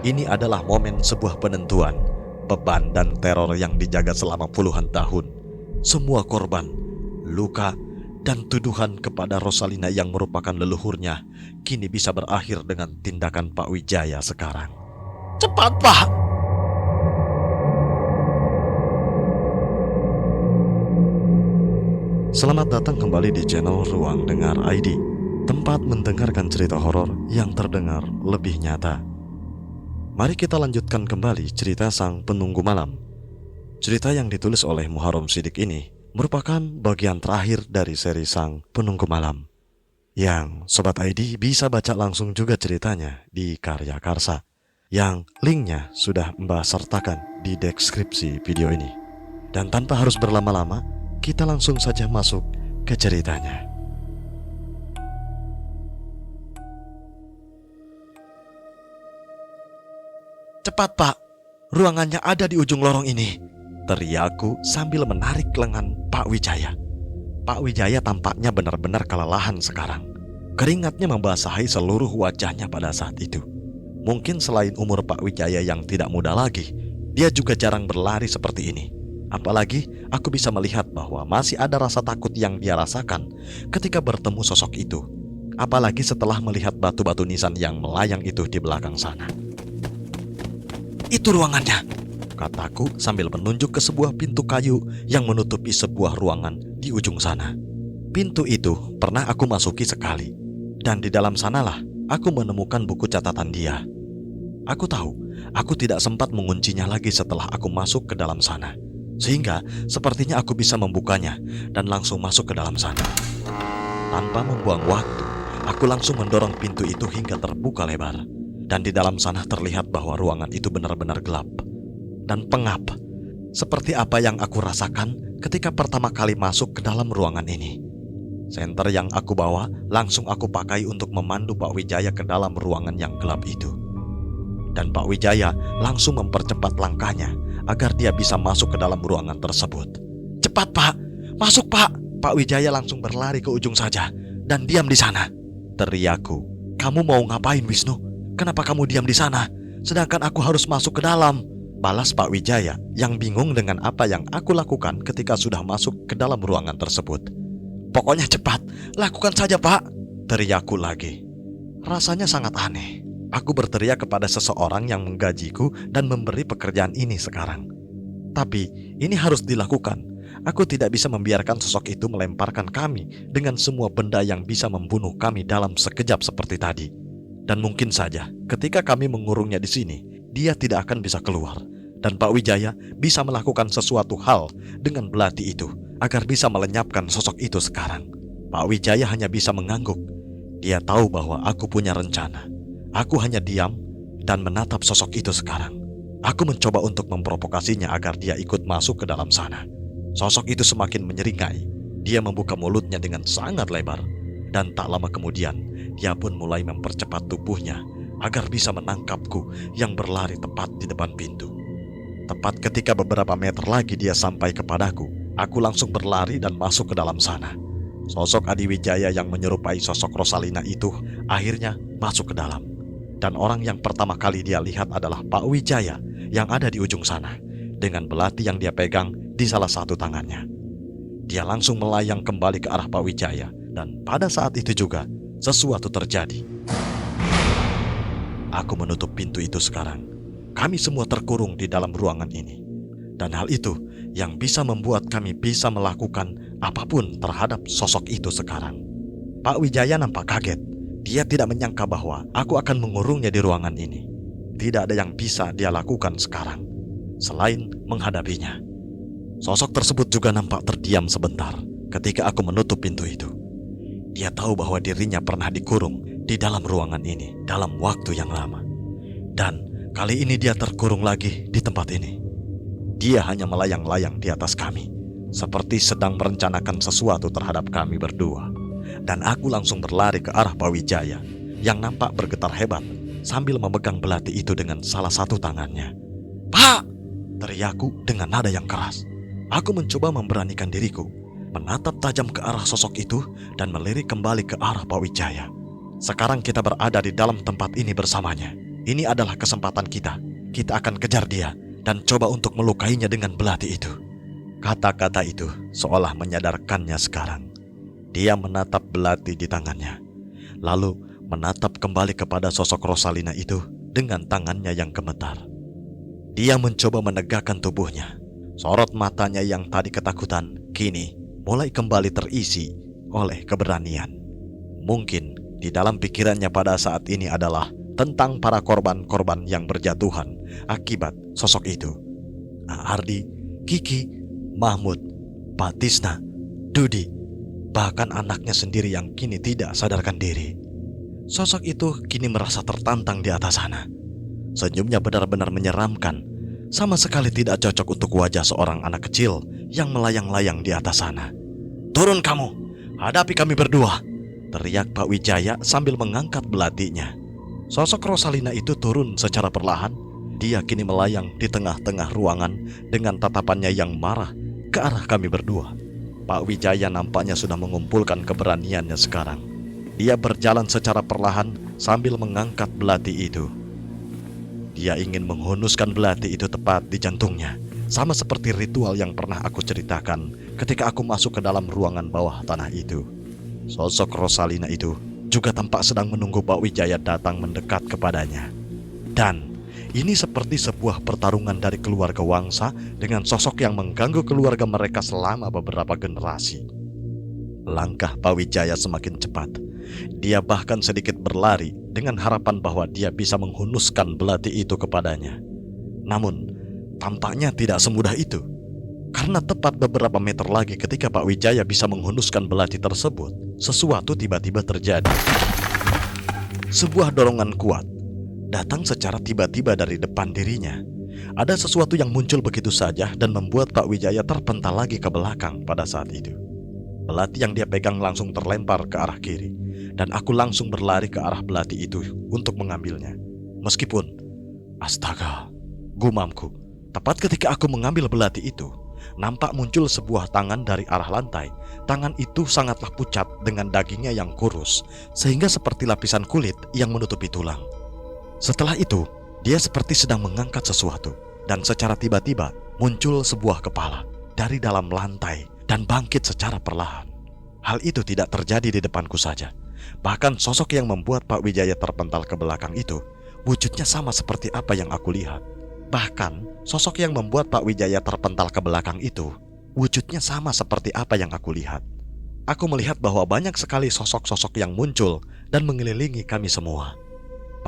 Ini adalah momen sebuah penentuan, beban dan teror yang dijaga selama puluhan tahun. Semua korban, luka, dan tuduhan kepada Rosalina yang merupakan leluhurnya kini bisa berakhir dengan tindakan Pak Wijaya sekarang. Cepat, Pak! Selamat datang kembali di channel Ruang Dengar ID, tempat mendengarkan cerita horor yang terdengar lebih nyata. Mari kita lanjutkan kembali cerita Sang Penunggu Malam. Cerita yang ditulis oleh Muharram Shidik ini merupakan bagian terakhir dari seri Sang Penunggu Malam, yang Sobat ID bisa baca langsung juga ceritanya di Karya Karsa, yang linknya sudah Mbah sertakan di deskripsi video ini. Dan tanpa harus berlama-lama, kita langsung saja masuk ke ceritanya. Cepat, Pak, ruangannya ada di ujung lorong ini, teriakku sambil menarik lengan Pak Wijaya. Pak Wijaya tampaknya benar-benar kelelahan sekarang. Keringatnya membasahi seluruh wajahnya pada saat itu. Mungkin selain umur Pak Wijaya yang tidak muda lagi, dia juga jarang berlari seperti ini. Apalagi aku bisa melihat bahwa masih ada rasa takut yang dia rasakan ketika bertemu sosok itu. Apalagi setelah melihat batu-batu nisan yang melayang itu di belakang sana. Itu ruangannya, kataku sambil menunjuk ke sebuah pintu kayu yang menutupi sebuah ruangan di ujung sana. Pintu itu pernah aku masuki sekali, dan di dalam sanalah aku menemukan buku catatan dia. Aku tahu, aku tidak sempat menguncinya lagi setelah aku masuk ke dalam sana, sehingga sepertinya aku bisa membukanya dan langsung masuk ke dalam sana. Tanpa membuang waktu, aku langsung mendorong pintu itu hingga terbuka lebar. Dan di dalam sana terlihat bahwa ruangan itu benar-benar gelap dan pengap, seperti apa yang aku rasakan ketika pertama kali masuk ke dalam ruangan ini. Senter yang aku bawa langsung aku pakai untuk memandu Pak Wijaya ke dalam ruangan yang gelap itu. Dan Pak Wijaya langsung mempercepat langkahnya agar dia bisa masuk ke dalam ruangan tersebut. Cepat, Pak! Masuk, Pak! Pak Wijaya langsung berlari ke ujung saja dan diam di sana, teriakku. Kamu mau ngapain, Wisnu? Kenapa kamu diam di sana? Sedangkan aku harus masuk ke dalam, balas Pak Wijaya yang bingung dengan apa yang aku lakukan ketika sudah masuk ke dalam ruangan tersebut. Pokoknya cepat, lakukan saja, Pak, teriakku lagi. Rasanya sangat aneh. Aku berteriak kepada seseorang yang menggajiku dan memberi pekerjaan ini sekarang. Tapi ini harus dilakukan. Aku tidak bisa membiarkan sosok itu melemparkan kami dengan semua benda yang bisa membunuh kami dalam sekejap seperti tadi. Dan mungkin saja ketika kami mengurungnya di sini, dia tidak akan bisa keluar. Dan Pak Wijaya bisa melakukan sesuatu hal dengan belati itu agar bisa melenyapkan sosok itu sekarang. Pak Wijaya hanya bisa mengangguk. Dia tahu bahwa aku punya rencana. Aku hanya diam dan menatap sosok itu sekarang. Aku mencoba untuk memprovokasinya agar dia ikut masuk ke dalam sana. Sosok itu semakin menyeringai. Dia membuka mulutnya dengan sangat lebar. Dan tak lama kemudian, dia pun mulai mempercepat tubuhnya agar bisa menangkapku yang berlari tepat di depan pintu. Tepat ketika beberapa meter lagi dia sampai kepadaku, aku langsung berlari dan masuk ke dalam sana. Sosok Adi Wijaya yang menyerupai sosok Rosalina itu akhirnya masuk ke dalam. Dan orang yang pertama kali dia lihat adalah Pak Wijaya yang ada di ujung sana, dengan belati yang dia pegang di salah satu tangannya. Dia langsung melayang kembali ke arah Pak Wijaya. Dan pada saat itu juga, sesuatu terjadi. Aku menutup pintu itu sekarang. Kami semua terkurung di dalam ruangan ini. Dan hal itu yang bisa membuat kami bisa melakukan apapun terhadap sosok itu sekarang. Pak Wijaya nampak kaget. Dia tidak menyangka bahwa aku akan mengurungnya di ruangan ini. Tidak ada yang bisa dia lakukan sekarang selain menghadapinya. Sosok tersebut juga nampak terdiam sebentar ketika aku menutup pintu itu. Dia tahu bahwa dirinya pernah dikurung di dalam ruangan ini dalam waktu yang lama. Dan kali ini dia terkurung lagi di tempat ini. Dia hanya melayang-layang di atas kami, seperti sedang merencanakan sesuatu terhadap kami berdua. Dan aku langsung berlari ke arah Pak Wijaya yang nampak bergetar hebat sambil memegang belati itu dengan salah satu tangannya. Pak! Teriakku dengan nada yang keras. Aku mencoba memberanikan diriku, menatap tajam ke arah sosok itu dan melirik kembali ke arah Pak Wijaya. Sekarang kita berada di dalam tempat ini bersamanya. Ini adalah kesempatan kita. Kita akan kejar dia dan coba untuk melukainya dengan belati itu. Kata-kata itu seolah menyadarkannya sekarang. Dia menatap belati di tangannya, lalu menatap kembali kepada sosok Rosalina itu dengan tangannya yang gemetar. Dia mencoba menegakkan tubuhnya. Sorot matanya yang tadi ketakutan kini mulai kembali terisi oleh keberanian. Mungkin di dalam pikirannya pada saat ini adalah tentang para korban-korban yang berjatuhan akibat sosok itu. Ardi, Kiki, Mahmud, Pak Tisna, Dudi, bahkan anaknya sendiri yang kini tidak sadarkan diri. Sosok itu kini merasa tertantang di atas sana. Senyumnya benar-benar menyeramkan, sama sekali tidak cocok untuk wajah seorang anak kecil yang melayang-layang di atas sana. "Turun kamu, hadapi kami berdua," teriak Pak Wijaya sambil mengangkat belatinya. Sosok Rosalina itu turun secara perlahan. Dia kini melayang di tengah-tengah ruangan dengan tatapannya yang marah ke arah kami berdua. Pak Wijaya nampaknya sudah mengumpulkan keberaniannya sekarang. Dia berjalan secara perlahan sambil mengangkat belati itu. Dia ingin menghunuskan belati itu tepat di jantungnya, sama seperti ritual yang pernah aku ceritakan ketika aku masuk ke dalam ruangan bawah tanah itu. Sosok Rosalina itu juga tampak sedang menunggu Pak Wijaya datang mendekat kepadanya. Dan ini seperti sebuah pertarungan dari keluarga Wangsa dengan sosok yang mengganggu keluarga mereka selama beberapa generasi. Langkah Pak Wijaya semakin cepat. Dia bahkan sedikit berlari dengan harapan bahwa dia bisa menghunuskan belati itu kepadanya. Namun, tampaknya tidak semudah itu. Karena tepat beberapa meter lagi ketika Pak Wijaya bisa menghunuskan belati tersebut, sesuatu tiba-tiba terjadi. Sebuah dorongan kuat datang secara tiba-tiba dari depan dirinya. Ada sesuatu yang muncul begitu saja dan membuat Pak Wijaya terpental lagi ke belakang pada saat itu. Belati yang dia pegang langsung terlempar ke arah kiri, dan aku langsung berlari ke arah belati itu untuk mengambilnya. Meskipun, astaga, gumamku, tepat ketika aku mengambil belati itu, nampak muncul sebuah tangan dari arah lantai. Tangan itu sangatlah pucat dengan dagingnya yang kurus, sehingga seperti lapisan kulit yang menutupi tulang. Setelah itu, dia seperti sedang mengangkat sesuatu, dan secara tiba-tiba muncul sebuah kepala dari dalam lantai dan bangkit secara perlahan. Hal itu tidak terjadi di depanku saja. Bahkan sosok yang membuat Pak Wijaya terpental ke belakang itu, wujudnya sama seperti apa yang aku lihat. Bahkan sosok yang membuat Pak Wijaya terpental ke belakang itu, wujudnya sama seperti apa yang aku lihat. Aku melihat bahwa banyak sekali sosok-sosok yang muncul dan mengelilingi kami semua.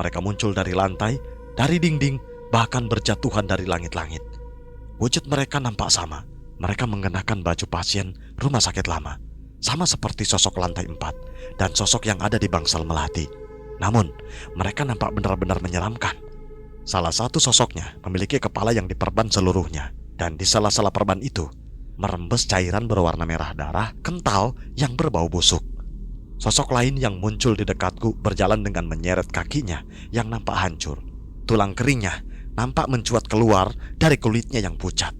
Mereka muncul dari lantai, dari dinding, bahkan berjatuhan dari langit-langit. Wujud mereka nampak sama. Mereka mengenakan baju pasien rumah sakit lama, sama seperti sosok lantai 4 dan sosok yang ada di bangsal melati. Namun, mereka nampak benar-benar menyeramkan. Salah satu sosoknya memiliki kepala yang diperban seluruhnya, dan di sela-sela perban itu merembes cairan berwarna merah darah kental yang berbau busuk. Sosok lain yang muncul di dekatku berjalan dengan menyeret kakinya yang nampak hancur. Tulang keringnya nampak mencuat keluar dari kulitnya yang pucat.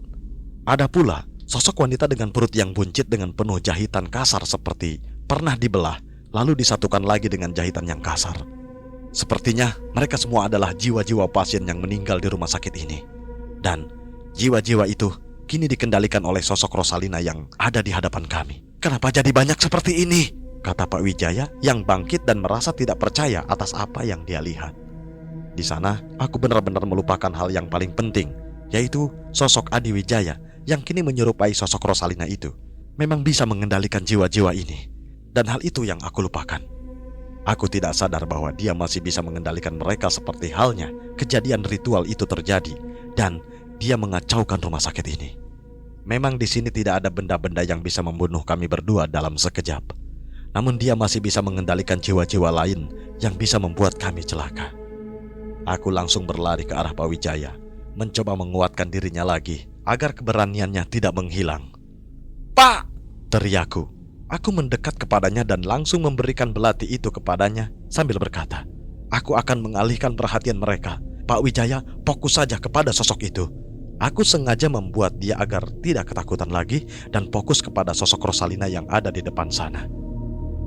Ada pula sosok wanita dengan perut yang buncit dengan penuh jahitan kasar seperti pernah dibelah lalu disatukan lagi dengan jahitan yang kasar. Sepertinya mereka semua adalah jiwa-jiwa pasien yang meninggal di rumah sakit ini. Dan jiwa-jiwa itu kini dikendalikan oleh sosok Rosalina yang ada di hadapan kami. "Kenapa jadi banyak seperti ini?" kata Pak Wijaya yang bangkit dan merasa tidak percaya atas apa yang dia lihat. Di sana aku benar-benar melupakan hal yang paling penting, yaitu sosok Adi Wijaya yang kini menyerupai sosok Rosalina itu memang bisa mengendalikan jiwa-jiwa ini. Dan hal itu yang aku lupakan. Aku tidak sadar bahwa dia masih bisa mengendalikan mereka seperti halnya kejadian ritual itu terjadi dan dia mengacaukan rumah sakit ini. Memang di sini tidak ada benda-benda yang bisa membunuh kami berdua dalam sekejap. Namun dia masih bisa mengendalikan jiwa-jiwa lain yang bisa membuat kami celaka. Aku langsung berlari ke arah Pak Wijaya, mencoba menguatkan dirinya lagi agar keberaniannya tidak menghilang. "Pak!" teriakku. Aku mendekat kepadanya dan langsung memberikan belati itu kepadanya sambil berkata, "Aku akan mengalihkan perhatian mereka. Pak Wijaya, fokus saja kepada sosok itu." Aku sengaja membuat dia agar tidak ketakutan lagi dan fokus kepada sosok Rosalina yang ada di depan sana.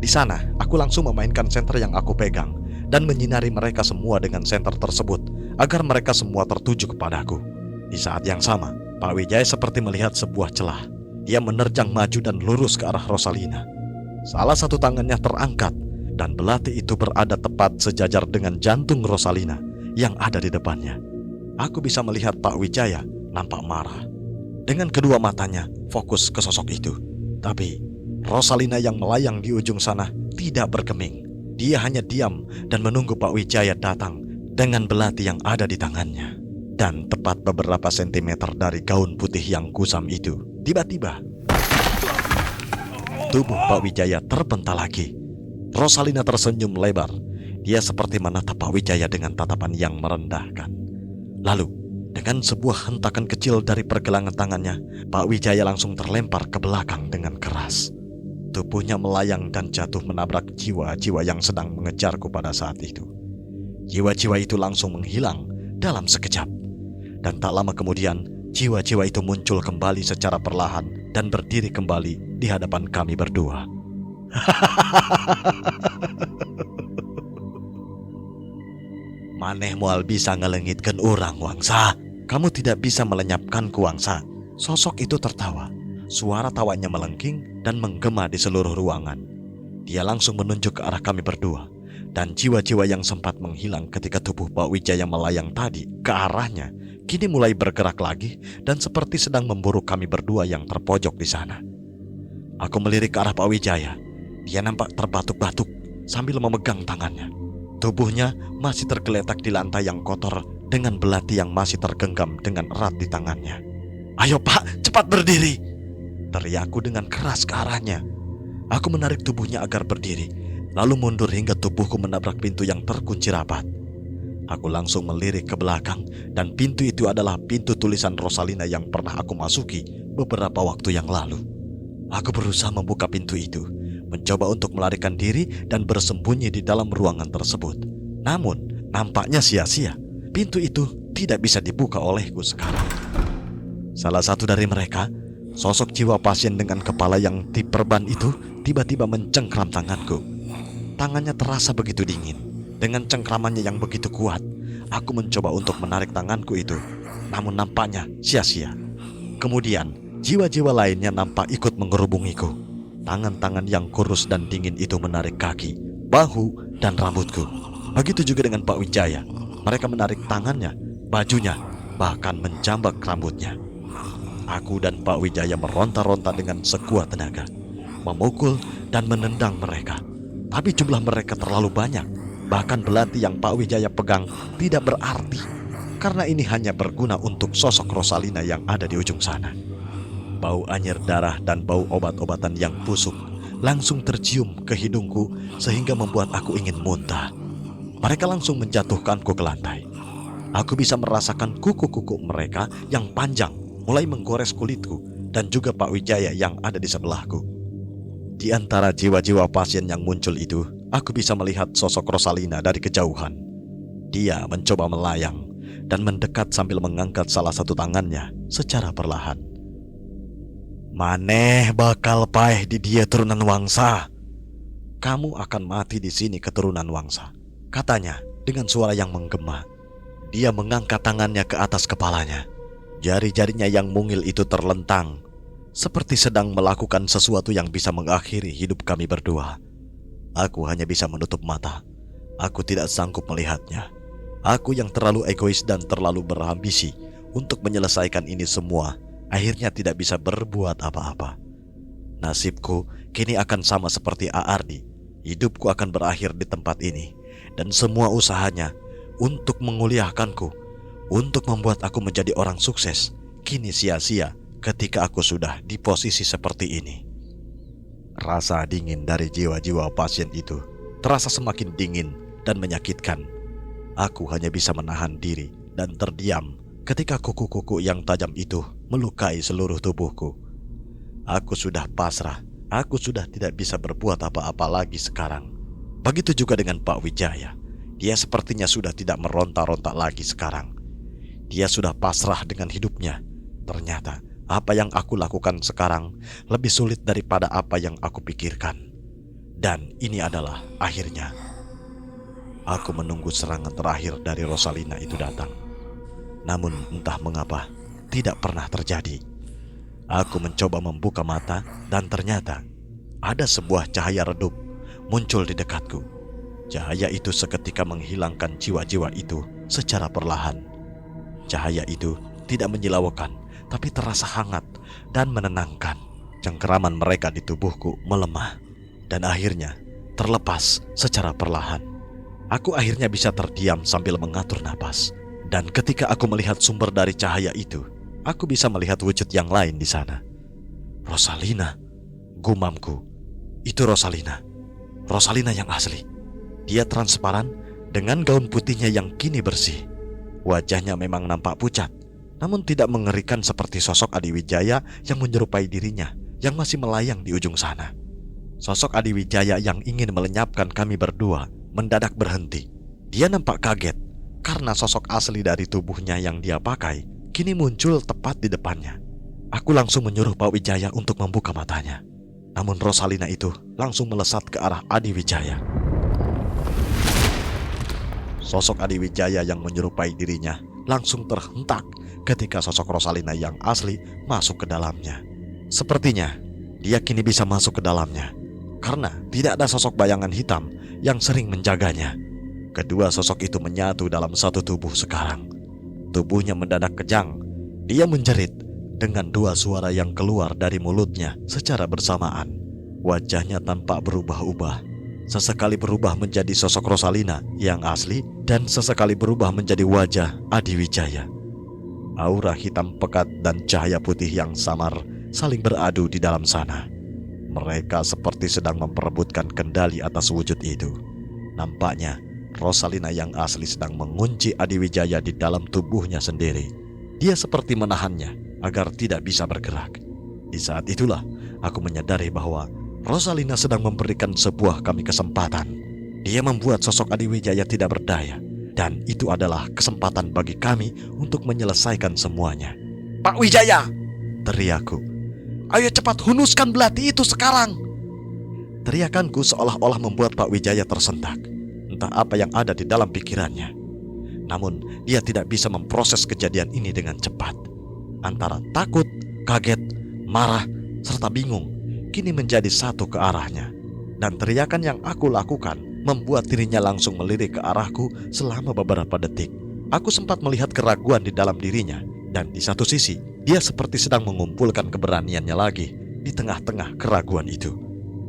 Di sana, aku langsung memainkan senter yang aku pegang dan menyinari mereka semua dengan senter tersebut agar mereka semua tertuju kepadaku. Di saat yang sama, Pak Wijaya seperti melihat sebuah celah. Dia menerjang maju dan lurus ke arah Rosalina. Salah satu tangannya terangkat dan belati itu berada tepat sejajar dengan jantung Rosalina yang ada di depannya. Aku bisa melihat Pak Wijaya nampak marah. Dengan kedua matanya fokus ke sosok itu. Tapi Rosalina yang melayang di ujung sana tidak bergeming. Dia hanya diam dan menunggu Pak Wijaya datang dengan belati yang ada di tangannya. Dan tepat beberapa sentimeter dari gaun putih yang kusam itu, tiba-tiba tubuh Pak Wijaya terbental lagi. Rosalina tersenyum lebar. Dia seperti menatap Pak Wijaya dengan tatapan yang merendahkan. Lalu, dengan sebuah hentakan kecil dari pergelangan tangannya, Pak Wijaya langsung terlempar ke belakang dengan keras. Tubuhnya melayang dan jatuh menabrak jiwa-jiwa yang sedang mengejarku pada saat itu. Jiwa-jiwa itu langsung menghilang dalam sekejap. Dan tak lama kemudian, jiwa-jiwa itu muncul kembali secara perlahan dan berdiri kembali di hadapan kami berdua. Maneh moal bisa ngelengitkan orang, Wangsa. Kamu tidak bisa melenyapkanku, Wangsa. Sosok itu tertawa. Suara tawanya melengking dan menggema di seluruh ruangan. Dia langsung menunjuk ke arah kami berdua. Dan jiwa-jiwa yang sempat menghilang ketika tubuh Pak Wijaya melayang tadi ke arahnya, kini mulai bergerak lagi dan seperti sedang memburu kami berdua yang terpojok di sana. Aku melirik ke arah Pak Wijaya. Dia nampak terbatuk-batuk sambil memegang tangannya. Tubuhnya masih tergeletak di lantai yang kotor dengan belati yang masih tergenggam dengan erat di tangannya. "Ayo Pak, cepat berdiri!" teriakku dengan keras ke arahnya. Aku menarik tubuhnya agar berdiri, lalu mundur hingga tubuhku menabrak pintu yang terkunci rapat. Aku langsung melirik ke belakang dan pintu itu adalah pintu tulisan Rosalina yang pernah aku masuki beberapa waktu yang lalu. Aku berusaha membuka pintu itu, mencoba untuk melarikan diri dan bersembunyi di dalam ruangan tersebut. Namun, nampaknya sia-sia. Pintu itu tidak bisa dibuka olehku sekarang. Salah satu dari mereka, sosok jiwa pasien dengan kepala yang diperban itu, tiba-tiba mencengkram tanganku. Tangannya terasa begitu dingin. Dengan cengkramannya yang begitu kuat, aku mencoba untuk menarik tanganku itu, namun nampaknya sia-sia. Kemudian, jiwa-jiwa lainnya nampak ikut mengerubungiku. Tangan-tangan yang kurus dan dingin itu menarik kaki, bahu, dan rambutku. Begitu juga dengan Pak Wijaya. Mereka menarik tangannya, bajunya, bahkan menjambak rambutnya. Aku dan Pak Wijaya meronta-ronta dengan sekuat tenaga, memukul dan menendang mereka. Tapi jumlah mereka terlalu banyak. Bahkan belati yang Pak Wijaya pegang tidak berarti, karena ini hanya berguna untuk sosok Rosalina yang ada di ujung sana. Bau anyir darah dan bau obat-obatan yang busuk langsung tercium ke hidungku sehingga membuat aku ingin muntah. Mereka langsung menjatuhkanku ke lantai. Aku bisa merasakan kuku-kuku mereka yang panjang mulai menggores kulitku dan juga Pak Wijaya yang ada di sebelahku. Di antara jiwa-jiwa pasien yang muncul itu, aku bisa melihat sosok Rosalina dari kejauhan. Dia mencoba melayang dan mendekat sambil mengangkat salah satu tangannya secara perlahan. "Maneh bakal paeh di dia turunan Wangsa. Kamu akan mati di sini keturunan Wangsa," katanya dengan suara yang menggema. Dia mengangkat tangannya ke atas kepalanya. Jari-jarinya yang mungil itu terlentang, seperti sedang melakukan sesuatu yang bisa mengakhiri hidup kami berdua. Aku hanya bisa menutup mata. Aku tidak sanggup melihatnya. Aku yang terlalu egois dan terlalu berambisi untuk menyelesaikan ini semua, akhirnya tidak bisa berbuat apa-apa. Nasibku kini akan sama seperti Aardi. Hidupku akan berakhir di tempat ini. Dan semua usahanya untuk menguliahkanku, untuk membuat aku menjadi orang sukses, kini sia-sia ketika aku sudah di posisi seperti ini. Rasa dingin dari jiwa-jiwa pasien itu terasa semakin dingin dan menyakitkan. Aku hanya bisa menahan diri dan terdiam ketika kuku-kuku yang tajam itu melukai seluruh tubuhku. Aku sudah pasrah, aku sudah tidak bisa berbuat apa-apa lagi sekarang. Begitu juga dengan Pak Wijaya. Dia sepertinya sudah tidak meronta-ronta lagi sekarang. Dia sudah pasrah dengan hidupnya. Ternyata apa yang aku lakukan sekarang lebih sulit daripada apa yang aku pikirkan. Dan ini adalah akhirnya. Aku menunggu serangan terakhir dari Rosalina itu datang. Namun entah mengapa tidak pernah terjadi. Aku mencoba membuka mata dan ternyata ada sebuah cahaya redup muncul di dekatku. Cahaya itu seketika menghilangkan jiwa-jiwa itu secara perlahan. Cahaya itu tidak menyilaukan, tapi terasa hangat dan menenangkan. Cengkeraman mereka di tubuhku melemah dan akhirnya terlepas secara perlahan. Aku akhirnya bisa terdiam sambil mengatur napas. Dan ketika aku melihat sumber dari cahaya itu, aku bisa melihat wujud yang lain di sana. Rosalina, gumamku. Itu Rosalina. Rosalina yang asli. Dia transparan dengan gaun putihnya yang kini bersih. Wajahnya memang nampak pucat, namun tidak mengerikan seperti sosok Adi Wijaya yang menyerupai dirinya yang masih melayang di ujung sana. Sosok Adi Wijaya yang ingin melenyapkan kami berdua mendadak berhenti. Dia nampak kaget karena sosok asli dari tubuhnya yang dia pakai kini muncul tepat di depannya. Aku langsung menyuruh Pak Wijaya untuk membuka matanya. Namun Rosalina itu langsung melesat ke arah Adi Wijaya. Sosok Adi Wijaya yang menyerupai dirinya langsung terhentak ketika sosok Rosalina yang asli masuk ke dalamnya. Sepertinya dia kini bisa masuk ke dalamnya karena tidak ada sosok bayangan hitam yang sering menjaganya. Kedua sosok itu menyatu dalam satu tubuh sekarang. Tubuhnya mendadak kejang. Dia menjerit dengan dua suara yang keluar dari mulutnya secara bersamaan. Wajahnya tampak berubah-ubah. Sesekali berubah menjadi sosok Rosalina yang asli dan sesekali berubah menjadi wajah Adi Wijaya. Aura hitam pekat dan cahaya putih yang samar saling beradu di dalam sana. Mereka seperti sedang memperebutkan kendali atas wujud itu. Nampaknya Rosalina yang asli sedang mengunci Adi Wijaya di dalam tubuhnya sendiri. Dia seperti menahannya agar tidak bisa bergerak. Di saat itulah aku menyadari bahwa Rosalina sedang memberikan sebuah kami kesempatan. Dia membuat sosok Adi Wijaya tidak berdaya, dan itu adalah kesempatan bagi kami untuk menyelesaikan semuanya. "Pak Wijaya!" teriakku. "Ayo cepat hunuskan belati itu sekarang!" Teriakanku seolah-olah membuat Pak Wijaya tersentak. Entah apa yang ada di dalam pikirannya. Namun dia tidak bisa memproses kejadian ini dengan cepat. Antara takut, kaget, marah, serta bingung kini menjadi satu ke arahnya. Dan teriakan yang aku lakukan membuat dirinya langsung melirik ke arahku selama beberapa detik. Aku sempat melihat keraguan di dalam dirinya. Dan di satu sisi dia seperti sedang mengumpulkan keberaniannya lagi di tengah-tengah keraguan itu.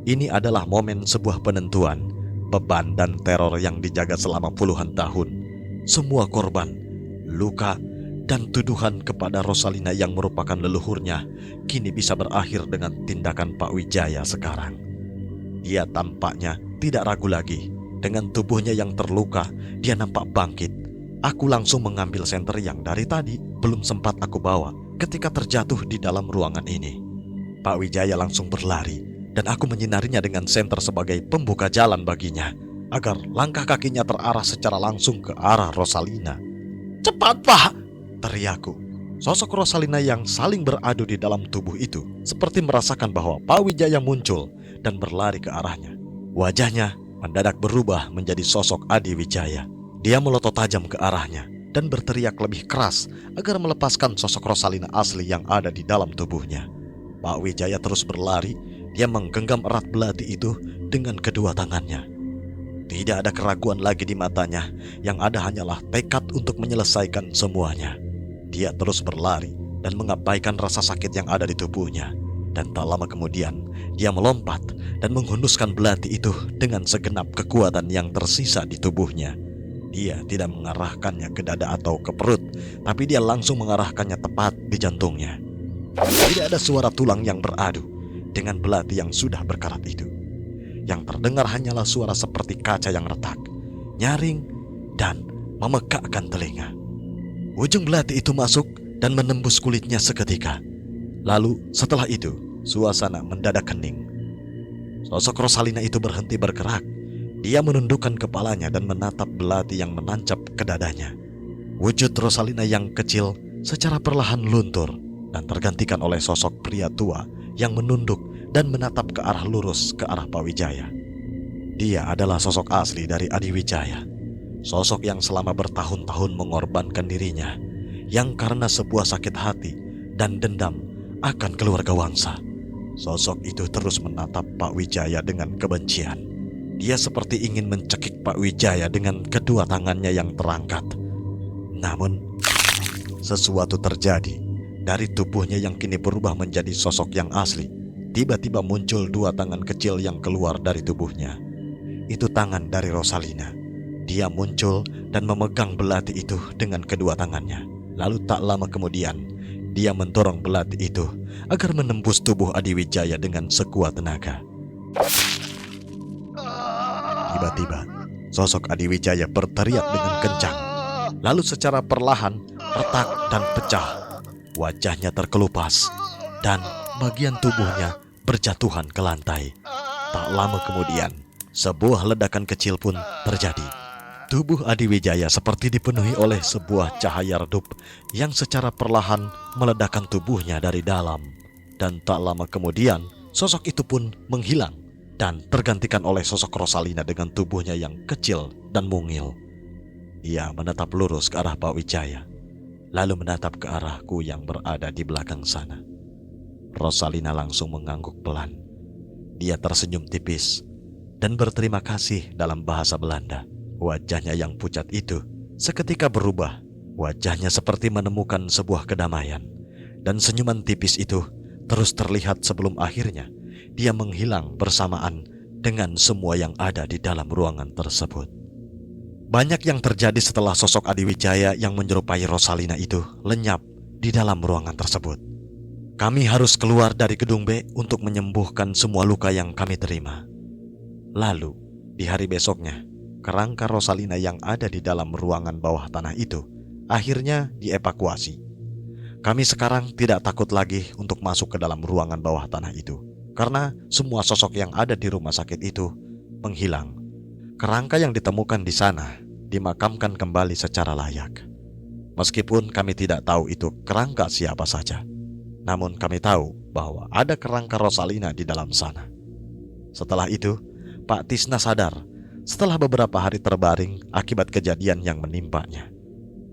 Ini adalah momen sebuah penentuan, beban dan teror yang dijaga selama puluhan tahun. Semua korban, luka, dan tuduhan kepada Rosalina yang merupakan leluhurnya kini bisa berakhir dengan tindakan Pak Wijaya sekarang. Dia tampaknya tidak ragu lagi. Dengan tubuhnya yang terluka, dia nampak bangkit. Aku langsung mengambil senter yang dari tadi belum sempat aku bawa ketika terjatuh di dalam ruangan ini. Pak Wijaya langsung berlari dan aku menyinarinya dengan senter sebagai pembuka jalan baginya agar langkah kakinya terarah secara langsung ke arah Rosalina. "Cepat, Pak!" teriakku. Sosok Rosalina yang saling beradu di dalam tubuh itu seperti merasakan bahwa Pak Wijaya muncul dan berlari ke arahnya. Wajahnya mendadak berubah menjadi sosok Adi Wijaya. Dia melotot tajam ke arahnya dan berteriak lebih keras agar melepaskan sosok Rosalina asli yang ada di dalam tubuhnya. Pak Wijaya terus berlari. Dia menggenggam erat belati itu dengan kedua tangannya. Tidak ada keraguan lagi di matanya. Yang ada hanyalah tekad untuk menyelesaikan semuanya. Dia terus berlari dan mengabaikan rasa sakit yang ada di tubuhnya. Dan tak lama kemudian dia melompat dan menghunuskan belati itu dengan segenap kekuatan yang tersisa di tubuhnya. Dia tidak mengarahkannya ke dada atau ke perut, tapi dia langsung mengarahkannya tepat di jantungnya. Tidak ada suara tulang yang beradu dengan belati yang sudah berkarat itu. Yang terdengar hanyalah suara seperti kaca yang retak, nyaring, dan memekakkan telinga. Ujung belati itu masuk dan menembus kulitnya seketika. Lalu setelah itu, suasana mendadak hening. Sosok Rosalina itu berhenti bergerak. Dia menundukkan kepalanya dan menatap belati yang menancap ke dadanya. Wujud Rosalina yang kecil secara perlahan luntur dan tergantikan oleh sosok pria tua yang menunduk dan menatap ke arah lurus ke arah Pak Wijaya. Dia adalah sosok asli dari Adi Wijaya. Sosok yang selama bertahun-tahun mengorbankan dirinya, yang karena sebuah sakit hati dan dendam akan keluarga Wangsa. Sosok itu terus menatap Pak Wijaya dengan kebencian. Dia seperti ingin mencekik Pak Wijaya dengan kedua tangannya yang terangkat. Namun, sesuatu terjadi. Dari tubuhnya yang kini berubah menjadi sosok yang asli, tiba-tiba muncul dua tangan kecil yang keluar dari tubuhnya. Itu tangan dari Rosalina. Dia muncul dan memegang belati itu dengan kedua tangannya. Lalu tak lama kemudian, dia mendorong belati itu agar menembus tubuh Adiwijaya dengan sekuat tenaga. Tiba-tiba, sosok Adiwijaya berteriak dengan kencang. Lalu secara perlahan, retak dan pecah. Wajahnya terkelupas dan bagian tubuhnya berjatuhan ke lantai. Tak lama kemudian, sebuah ledakan kecil pun terjadi. Tubuh Adiwijaya seperti dipenuhi oleh sebuah cahaya redup yang secara perlahan meledakkan tubuhnya dari dalam. Dan tak lama kemudian, sosok itu pun menghilang dan tergantikan oleh sosok Rosalina dengan tubuhnya yang kecil dan mungil. Ia menatap lurus ke arah Pak Wijaya, lalu menatap ke arahku yang berada di belakang sana. Rosalina langsung mengangguk pelan. Dia tersenyum tipis dan berterima kasih dalam bahasa Belanda. Wajahnya yang pucat itu seketika berubah. Wajahnya seperti menemukan sebuah kedamaian. Dan senyuman tipis itu terus terlihat sebelum akhirnya dia menghilang bersamaan dengan semua yang ada di dalam ruangan tersebut. Banyak yang terjadi setelah sosok Adiwijaya yang menyerupai Rosalina itu lenyap di dalam ruangan tersebut. Kami harus keluar dari gedung B untuk menyembuhkan semua luka yang kami terima. Lalu, di hari besoknya, kerangka Rosalina yang ada di dalam ruangan bawah tanah itu akhirnya dievakuasi. Kami sekarang tidak takut lagi untuk masuk ke dalam ruangan bawah tanah itu, karena semua sosok yang ada di rumah sakit itu menghilang. Kerangka yang ditemukan di sana dimakamkan kembali secara layak. Meskipun kami tidak tahu itu kerangka siapa saja, namun kami tahu bahwa ada kerangka Rosalina di dalam sana. Setelah itu, Pak Tisna sadar setelah beberapa hari terbaring akibat kejadian yang menimpanya.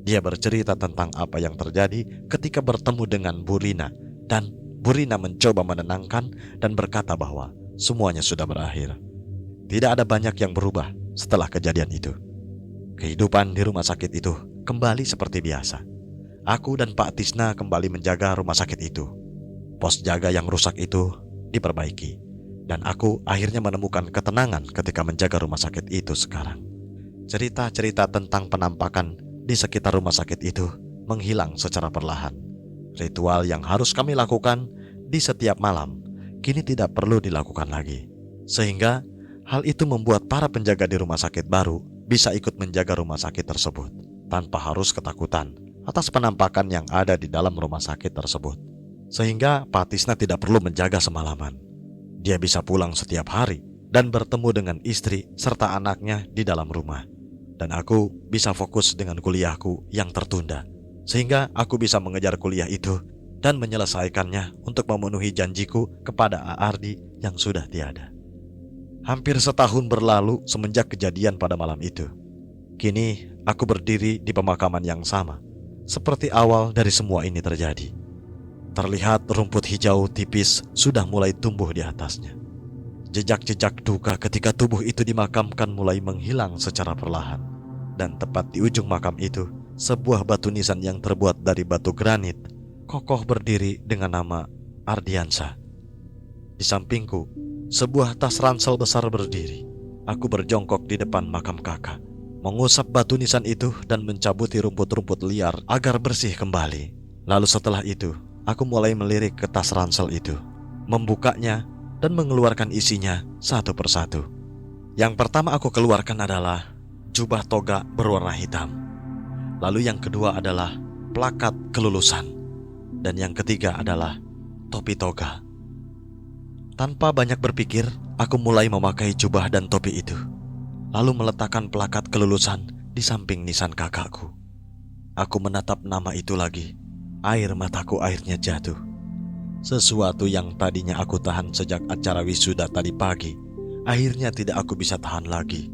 Dia bercerita tentang apa yang terjadi ketika bertemu dengan Bu Rina, dan Bu Rina mencoba menenangkan dan berkata bahwa semuanya sudah berakhir. Tidak ada banyak yang berubah setelah kejadian itu. Kehidupan di rumah sakit itu kembali seperti biasa. Aku dan Pak Tisna kembali menjaga rumah sakit itu. Pos jaga yang rusak itu diperbaiki, dan aku akhirnya menemukan ketenangan ketika menjaga rumah sakit itu sekarang. Cerita-cerita tentang penampakan di sekitar rumah sakit itu menghilang secara perlahan. Ritual yang harus kami lakukan di setiap malam kini tidak perlu dilakukan lagi. Sehingga hal itu membuat para penjaga di rumah sakit baru bisa ikut menjaga rumah sakit tersebut tanpa harus ketakutan atas penampakan yang ada di dalam rumah sakit tersebut. Sehingga Pak Tisna tidak perlu menjaga semalaman. Dia bisa pulang setiap hari dan bertemu dengan istri serta anaknya di dalam rumah. Dan aku bisa fokus dengan kuliahku yang tertunda, sehingga aku bisa mengejar kuliah itu dan menyelesaikannya untuk memenuhi janjiku kepada Aardi yang sudah tiada. Hampir setahun berlalu semenjak kejadian pada malam itu. Kini aku berdiri di pemakaman yang sama seperti awal dari semua ini terjadi. Terlihat rumput hijau tipis sudah mulai tumbuh di atasnya. Jejak-jejak duka ketika tubuh itu dimakamkan mulai menghilang secara perlahan. Dan tepat di ujung makam itu, sebuah batu nisan yang terbuat dari batu granit kokoh berdiri dengan nama Ardiansa. Di sampingku, sebuah tas ransel besar berdiri. Aku berjongkok di depan makam kakak, mengusap batu nisan itu dan mencabuti rumput-rumput liar agar bersih kembali. Lalu setelah itu, aku mulai melirik ke tas ransel itu, membukanya dan mengeluarkan isinya satu persatu. Yang pertama aku keluarkan adalah jubah toga berwarna hitam. Lalu yang kedua adalah plakat kelulusan. Dan yang ketiga adalah topi toga. Tanpa banyak berpikir, aku mulai memakai jubah dan topi itu, lalu meletakkan plakat kelulusan di samping nisan kakakku. Aku menatap nama itu lagi. Air mataku akhirnya jatuh. Sesuatu yang tadinya aku tahan sejak acara wisuda tadi pagi, akhirnya tidak aku bisa tahan lagi.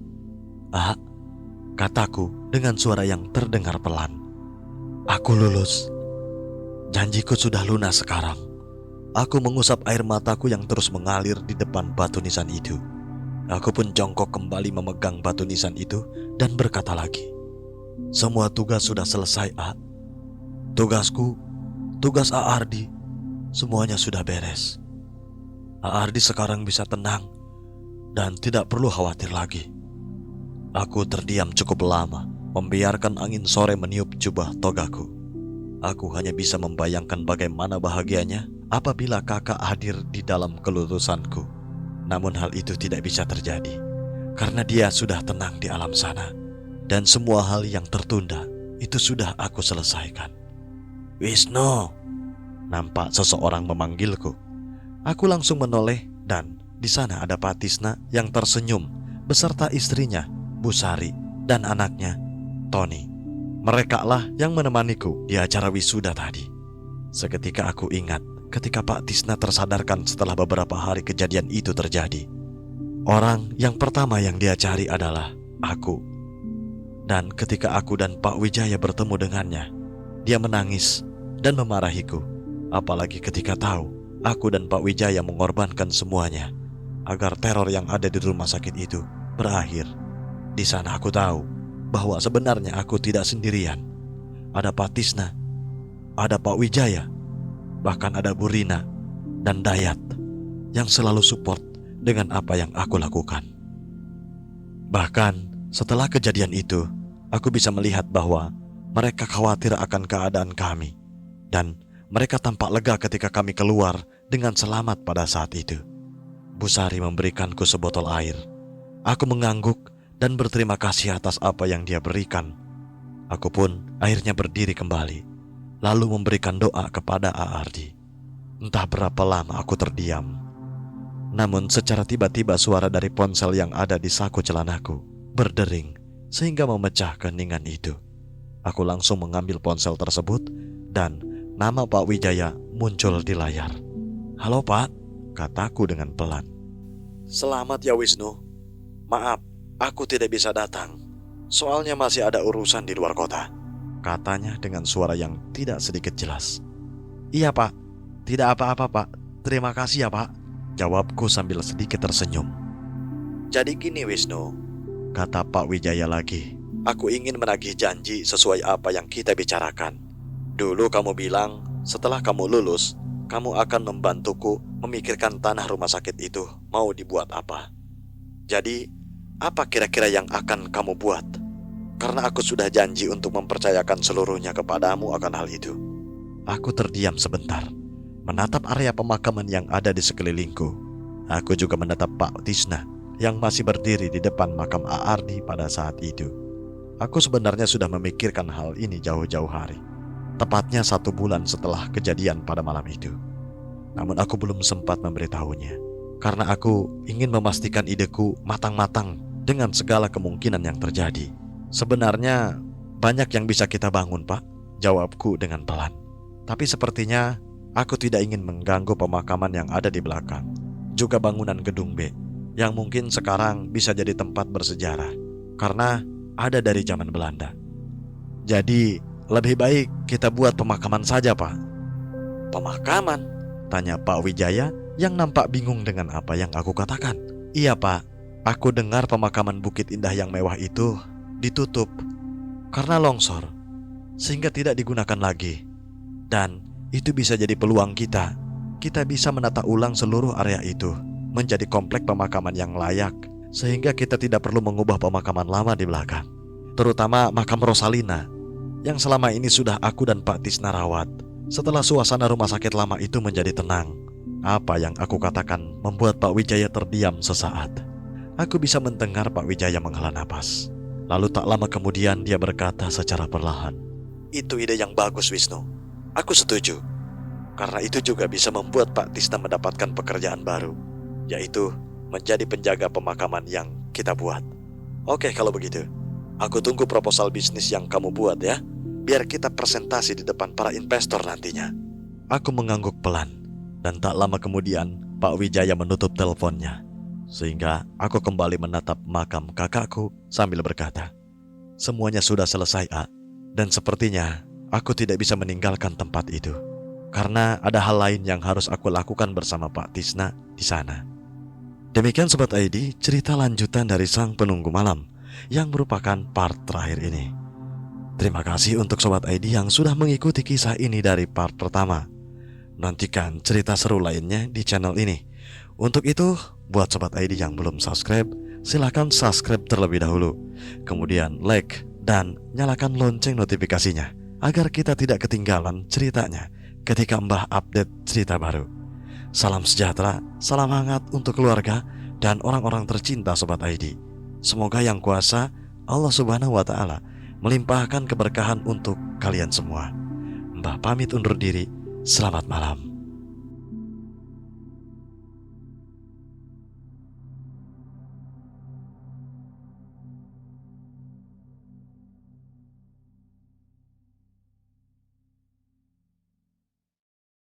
kataku dengan suara yang terdengar pelan. Aku lulus. Janjiku sudah lunas sekarang. Aku mengusap air mataku yang terus mengalir di depan batu nisan itu. Aku pun jongkok kembali memegang batu nisan itu dan berkata lagi, semua tugas sudah selesai, A. Tugasku, tugas A. Ardi, semuanya sudah beres. A. Ardi sekarang bisa tenang dan tidak perlu khawatir lagi. Aku terdiam cukup lama, membiarkan angin sore meniup jubah togaku. Aku hanya bisa membayangkan bagaimana bahagianya apabila kakak hadir di dalam kelulusanku. Namun hal itu tidak bisa terjadi, karena dia sudah tenang di alam sana. Dan semua hal yang tertunda, itu sudah aku selesaikan. Wisnu, nampak seseorang memanggilku. Aku langsung menoleh dan di sana ada Pak Tisna yang tersenyum beserta istrinya, Bu Sari, dan anaknya, Tony. Mereka lah yang menemaniku di acara wisuda tadi. Seketika aku ingat ketika Pak Tisna tersadarkan setelah beberapa hari kejadian itu terjadi. Orang yang pertama yang dia cari adalah aku. Dan ketika aku dan Pak Wijaya bertemu dengannya, dia menangis dan memarahiku. Apalagi ketika tahu aku dan Pak Wijaya mengorbankan semuanya agar teror yang ada di rumah sakit itu berakhir. Di sana aku tahu bahwa sebenarnya aku tidak sendirian. Ada Pak Tisna, ada Pak Wijaya, bahkan ada Bu Rina dan Dayat yang selalu support dengan apa yang aku lakukan. Bahkan setelah kejadian itu, aku bisa melihat bahwa mereka khawatir akan keadaan kami, dan mereka tampak lega ketika kami keluar dengan selamat pada saat itu. Bu Sari memberikanku sebotol air. Aku mengangguk dan berterima kasih atas apa yang dia berikan. Aku pun akhirnya berdiri kembali, lalu memberikan doa kepada A. Ardi. Entah berapa lama aku terdiam. Namun secara tiba-tiba suara dari ponsel yang ada di saku celanaku berdering sehingga memecah keheningan itu. Aku langsung mengambil ponsel tersebut dan nama Pak Wijaya muncul di layar. Halo Pak, kataku dengan pelan. Selamat ya Wisnu. Maaf, aku tidak bisa datang. Soalnya masih ada urusan di luar kota, katanya dengan suara yang tidak sedikit jelas. Iya Pak, tidak apa-apa Pak. Terima kasih ya Pak, jawabku sambil sedikit tersenyum. Jadi gini Wisnu, kata Pak Wijaya lagi. Aku ingin menagih janji sesuai apa yang kita bicarakan. Dulu kamu bilang setelah kamu lulus, kamu akan membantuku memikirkan tanah rumah sakit itu mau dibuat apa. Jadi, apa kira-kira yang akan kamu buat? Karena aku sudah janji untuk mempercayakan seluruhnya kepadamu akan hal itu. Aku terdiam sebentar, menatap area pemakaman yang ada di sekelilingku. Aku juga menatap Pak Tisna yang masih berdiri di depan makam A. Ardi pada saat itu. Aku sebenarnya sudah memikirkan hal ini jauh-jauh hari, tepatnya 1 bulan setelah kejadian pada malam itu. Namun aku belum sempat memberitahunya, karena aku ingin memastikan ideku matang-matang dengan segala kemungkinan yang terjadi. Sebenarnya banyak yang bisa kita bangun Pak, jawabku dengan pelan. Tapi sepertinya aku tidak ingin mengganggu pemakaman yang ada di belakang, juga bangunan gedung B yang mungkin sekarang bisa jadi tempat bersejarah karena ada dari zaman Belanda. Jadi lebih baik kita buat pemakaman saja Pak. Pemakaman? Tanya Pak Wijaya yang nampak bingung dengan apa yang aku katakan. Iya Pak, aku dengar pemakaman Bukit Indah yang mewah itu ditutup karena longsor, sehingga tidak digunakan lagi. Dan itu bisa jadi peluang kita. Kita bisa menata ulang seluruh area itu menjadi komplek pemakaman yang layak, sehingga kita tidak perlu mengubah pemakaman lama di belakang. Terutama makam Rosalina yang selama ini sudah aku dan Pak Tisna rawat. Setelah suasana rumah sakit lama itu menjadi tenang, apa yang aku katakan membuat Pak Wijaya terdiam sesaat. Aku bisa mendengar Pak Wijaya menghela napas. Lalu tak lama kemudian dia berkata secara perlahan, "Itu ide yang bagus Wisnu. Aku setuju. Karena itu juga bisa membuat Pak Tisna mendapatkan pekerjaan baru, yaitu menjadi penjaga pemakaman yang kita buat. Oke kalau begitu, aku tunggu proposal bisnis yang kamu buat ya, biar kita presentasi di depan para investor nantinya." Aku mengangguk pelan, dan tak lama kemudian Pak Wijaya menutup teleponnya, sehingga aku kembali menatap makam kakakku sambil berkata, Semuanya sudah selesai, A. Dan sepertinya aku tidak bisa meninggalkan tempat itu. Karena ada hal lain yang harus aku lakukan bersama Pak Tisna di sana. Demikian Sobat ID, cerita lanjutan dari Sang Penunggu Malam yang merupakan part terakhir ini. Terima kasih untuk Sobat ID yang sudah mengikuti kisah ini dari part pertama. Nantikan cerita seru lainnya di channel ini. Untuk itu, buat Sobat ID yang belum subscribe, silakan subscribe terlebih dahulu. Kemudian like dan nyalakan lonceng notifikasinya agar kita tidak ketinggalan ceritanya ketika Mbah update cerita baru. Salam sejahtera, salam hangat untuk keluarga dan orang-orang tercinta Sobat ID. Semoga Yang Kuasa Allah Subhanahu wa Ta'ala melimpahkan keberkahan untuk kalian semua. Mbah pamit undur diri. Selamat malam.